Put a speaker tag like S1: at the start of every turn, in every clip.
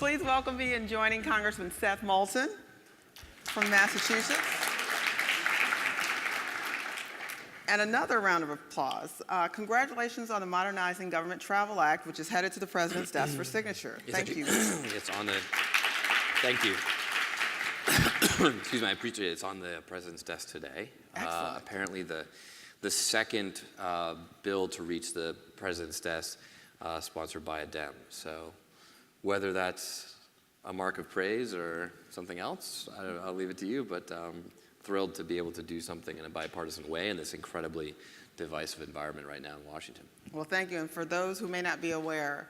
S1: Please welcome me in joining Congressman Seth Moulton from Massachusetts. And another round of applause. Congratulations on the Modernizing Government Travel Act, which is headed to the President's desk for signature. Thank you.
S2: It's on the, thank you. Excuse me, I appreciate it. It's on the President's desk today.
S1: Excellent.
S2: Apparently the second bill to reach the President's desk sponsored by a Dem. So whether that's a mark of praise or something else, I'll leave it to you, but thrilled to be able to do something in a bipartisan way in this incredibly divisive environment right now in Washington.
S1: Well, thank you. And for those who may not be aware,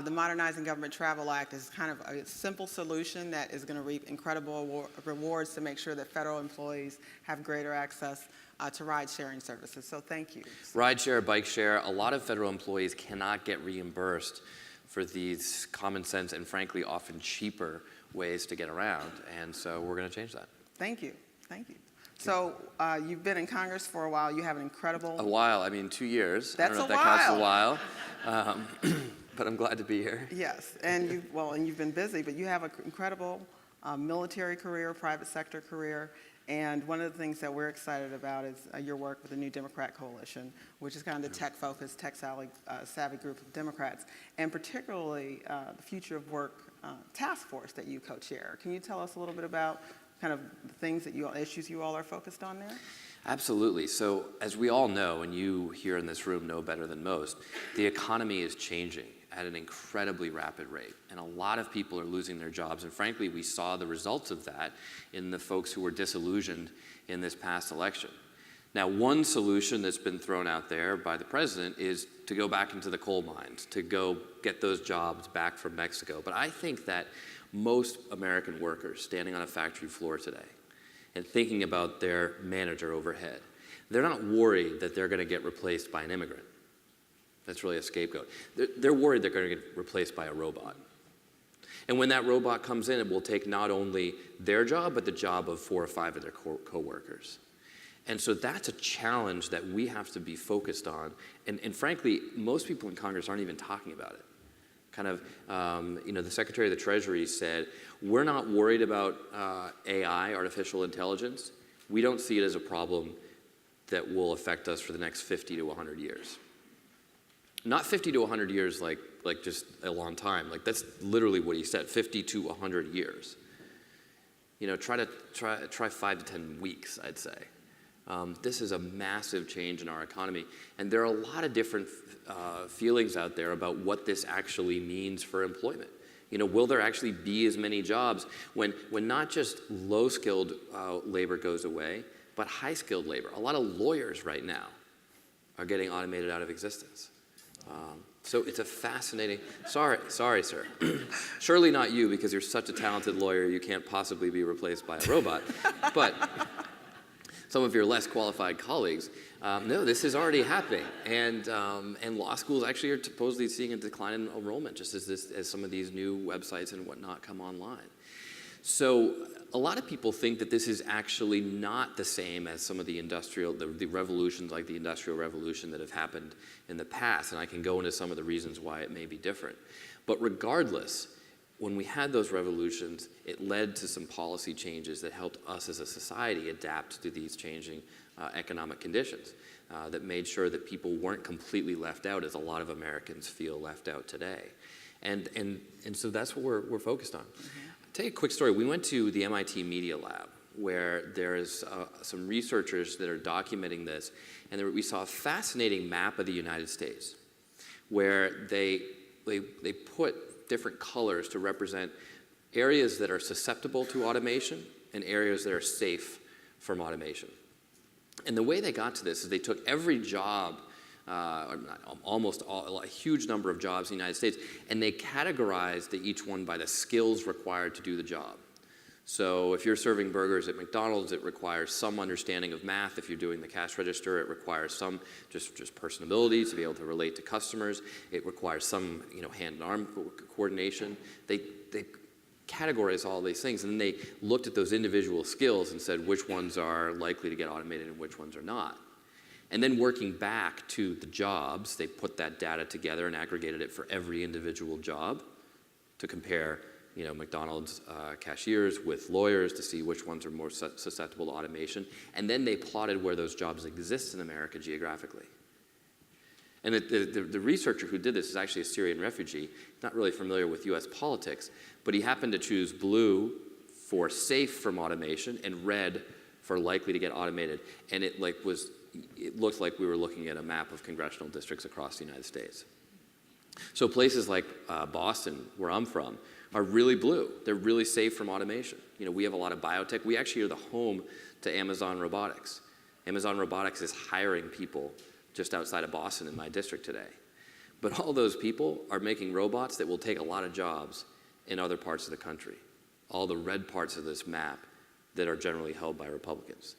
S1: the Modernizing Government Travel Act is kind of a simple solution that is going to reap incredible rewards to make sure that federal employees have greater access to ride-sharing services. So thank you.
S2: Ride share, bike share, a lot of federal employees cannot get reimbursed for these common sense and frankly often cheaper ways to get around. And so we're going to change that.
S1: Thank you. Thank you. So you've been in Congress for a while. You have an incredible...
S2: A while. I mean, 2 years.
S1: That's
S2: I don't know
S1: a
S2: if that counts as a
S1: while.
S2: while. But I'm glad to be here.
S1: Yes, and you've been busy, but you have an incredible military career, private sector career, and one of the things that we're excited about is your work with the New Democrat Coalition, which is kind of the tech-focused, tech-savvy group of Democrats, and particularly the Future of Work task force that you co-chair. Can you tell us a little bit about kind of the things that issues you all are focused on there?
S2: Absolutely. So as we all know, and you here in this room know better than most, the economy is changing at an incredibly rapid rate. And a lot of people are losing their jobs. And frankly, we saw the results of that in the folks who were disillusioned in this past election. Now, one solution that's been thrown out there by the president is to go back into the coal mines, to go get those jobs back from Mexico. But I think that most American workers standing on a factory floor today and thinking about their manager overhead, they're not worried that they're going to get replaced by an immigrant. That's really a scapegoat. They're worried they're going to get replaced by a robot. And when that robot comes in, it will take not only their job, but the job of 4 or 5 of their co-workers. And so that's a challenge that we have to be focused on. And frankly, most people in Congress aren't even talking about it. Kind of, the Secretary of the Treasury said, we're not worried about AI, artificial intelligence. We don't see it as a problem that will affect us for the next 50 to 100 years. Not 50 to 100 years like just a long time. Like that's literally what he said, 50 to 100 years. Try 5 to 10 weeks, I'd say. This is a massive change in our economy. And there are a lot of different feelings out there about what this actually means for employment. Will there actually be as many jobs when not just low-skilled labor goes away, but high-skilled labor? A lot of lawyers right now are getting automated out of existence. So it's a fascinating, sorry, sir. Surely not you, because you're such a talented lawyer, you can't possibly be replaced by a robot. But some of your less qualified colleagues, no, this is already happening. And law schools actually are supposedly seeing a decline in enrollment, just as some of these new websites and whatnot come online. So a lot of people think that this is actually not the same as some of the the revolutions like the Industrial Revolution that have happened in the past, and I can go into some of the reasons why it may be different. But regardless, when we had those revolutions, it led to some policy changes that helped us as a society adapt to these changing economic conditions that made sure that people weren't completely left out, as a lot of Americans feel left out today. And so that's what we're focused on. Mm-hmm. I'll tell you a quick story. We went to the MIT Media Lab, where there's some researchers that are documenting this, and we saw a fascinating map of the United States, where they put different colors to represent areas that are susceptible to automation and areas that are safe from automation. And the way they got to this is they took every job, a huge number of jobs in the United States, and they categorized each one by the skills required to do the job. So if you're serving burgers at McDonald's, it requires some understanding of math. If you're doing the cash register, it requires some just personability to be able to relate to customers. It requires some hand and arm coordination. They categorized all these things, and then they looked at those individual skills and said which ones are likely to get automated and which ones are not. And then working back to the jobs, they put that data together and aggregated it for every individual job to compare McDonald's cashiers with lawyers to see which ones are more susceptible to automation. And then they plotted where those jobs exist in America geographically. And the researcher who did this is actually a Syrian refugee, not really familiar with US politics, but he happened to choose blue for safe from automation and red for likely to get automated. And it looked like we were looking at a map of congressional districts across the United States. So places like Boston, where I'm from, are really blue. They're really safe from automation. We have a lot of biotech. We actually are the home to Amazon Robotics. Amazon Robotics is hiring people just outside of Boston in my district today. But all those people are making robots that will take a lot of jobs in other parts of the country, all the red parts of this map that are generally held by Republicans.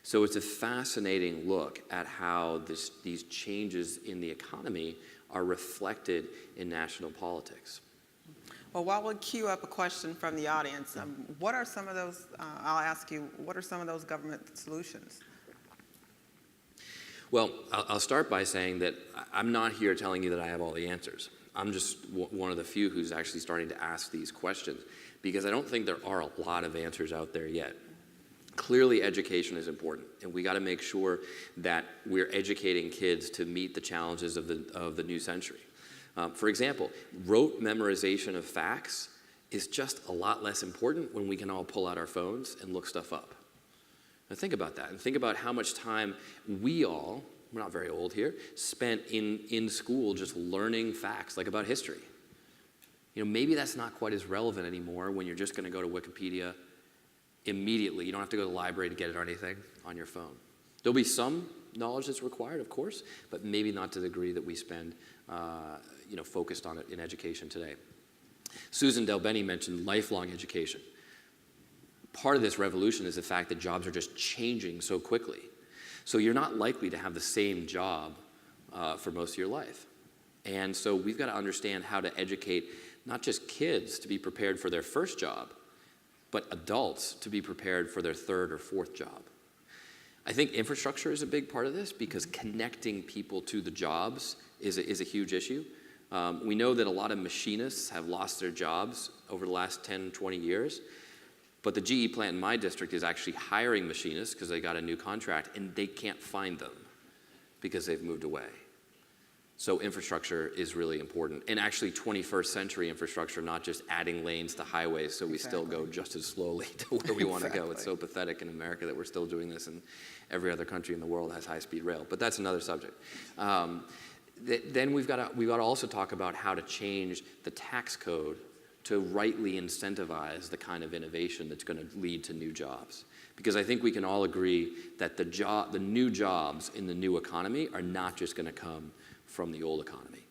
S2: So it's a fascinating look at how these changes in the economy are reflected in national politics.
S1: Well, while we queue up a question from the audience, what are some of those, I'll ask you, what are some of those government solutions?
S2: Well, I'll start by saying that I'm not here telling you that I have all the answers. I'm just one of the few who's actually starting to ask these questions, because I don't think there are a lot of answers out there yet. Clearly, education is important, and we got to make sure that we're educating kids to meet the challenges of the new century. For example, rote memorization of facts is just a lot less important when we can all pull out our phones and look stuff up. Now think about that, and think about how much time we're not very old here, spent in school just learning facts, like about history. Maybe that's not quite as relevant anymore when you're just going to go to Wikipedia immediately. You don't have to go to the library to get it or anything on your phone. There'll be some knowledge that's required, of course, but maybe not to the degree that we spend focused on it in education today. Susan Delbeni mentioned lifelong education. Part of this revolution is the fact that jobs are just changing so quickly. So you're not likely to have the same job for most of your life. And so we've got to understand how to educate not just kids to be prepared for their first job, but adults to be prepared for their third or fourth job. I think infrastructure is a big part of this, because connecting people to the jobs is a huge issue. We know that a lot of machinists have lost their jobs over the last 10, 20 years. But the GE plant in my district is actually hiring machinists because they got a new contract, and they can't find them because they've moved away. So infrastructure is really important. And actually 21st century infrastructure, not just adding lanes to highways so we still go just as slowly to where we want to go. It's so pathetic in America that we're still doing this, and every other country in the world has high-speed rail. But that's another subject. Then we've got to also talk about how to change the tax code to rightly incentivize the kind of innovation that's going to lead to new jobs. Because I think we can all agree that the new jobs in the new economy are not just going to come from the old economy.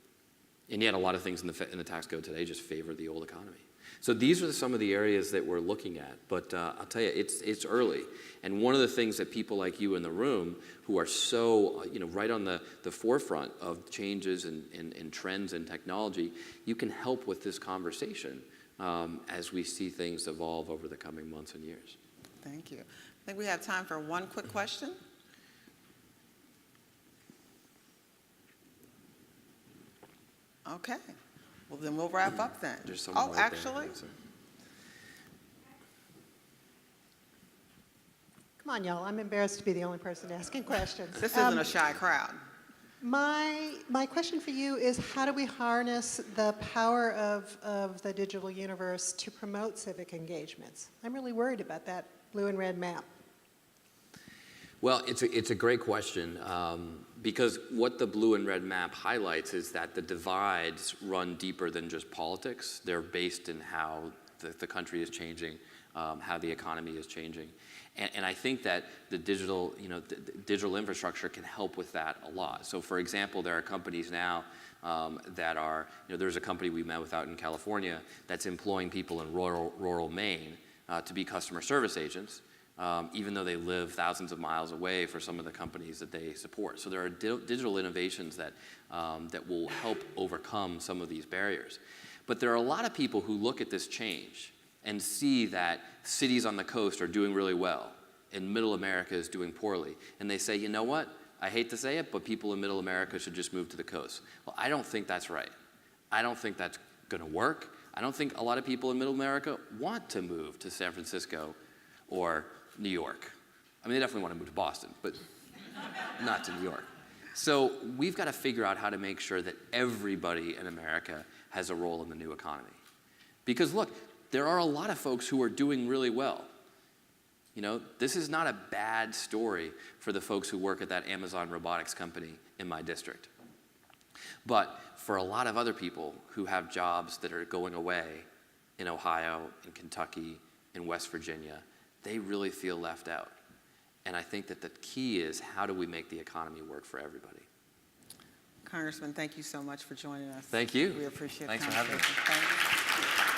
S2: And yet a lot of things in the tax code today just favor the old economy. So these are some of the areas that we're looking at. But I'll tell you, it's early. And one of the things that people like you in the room, who are so right on the forefront of changes and trends in technology, you can help with this conversation as we see things evolve over the coming months and years.
S1: Thank you. I think we have time for one quick question. Okay. Well, then we'll wrap up then.
S2: There's someone right
S1: actually.
S2: there.
S3: Come on, y'all. I'm embarrassed to be the only person asking questions.
S1: This isn't a shy crowd.
S3: My question for you is, how do we harness the power of the digital universe to promote civic engagements? I'm really worried about that blue and red map.
S2: Well, it's a great question, because what the blue and red map highlights is that the divides run deeper than just politics. They're based in how the country is changing, how the economy is changing. And I think that the digital infrastructure can help with that a lot. So for example, there are companies now that are, there's a company we met with out in California that's employing people in rural Maine to be customer service agents, even though they live thousands of miles away for some of the companies that they support. So there are digital innovations that will help overcome some of these barriers. But there are a lot of people who look at this change and see that cities on the coast are doing really well and middle America is doing poorly. And they say, you know what? I hate to say it, but people in middle America should just move to the coast. Well, I don't think that's right. I don't think that's going to work. I don't think a lot of people in middle America want to move to San Francisco or New York. I mean, they definitely want to move to Boston, but not to New York. So we've got to figure out how to make sure that everybody in America has a role in the new economy. Because look, there are a lot of folks who are doing really well. You know, this is not a bad story for the folks who work at that Amazon robotics company in my district. But for a lot of other people who have jobs that are going away in Ohio, in Kentucky, in West Virginia, they really feel left out. And I think that the key is, how do we make the economy work for everybody?
S1: Congressman, thank you so much for joining us.
S2: Thank you.
S1: We appreciate the
S2: Thanks for having me.
S1: conversation. Thank you.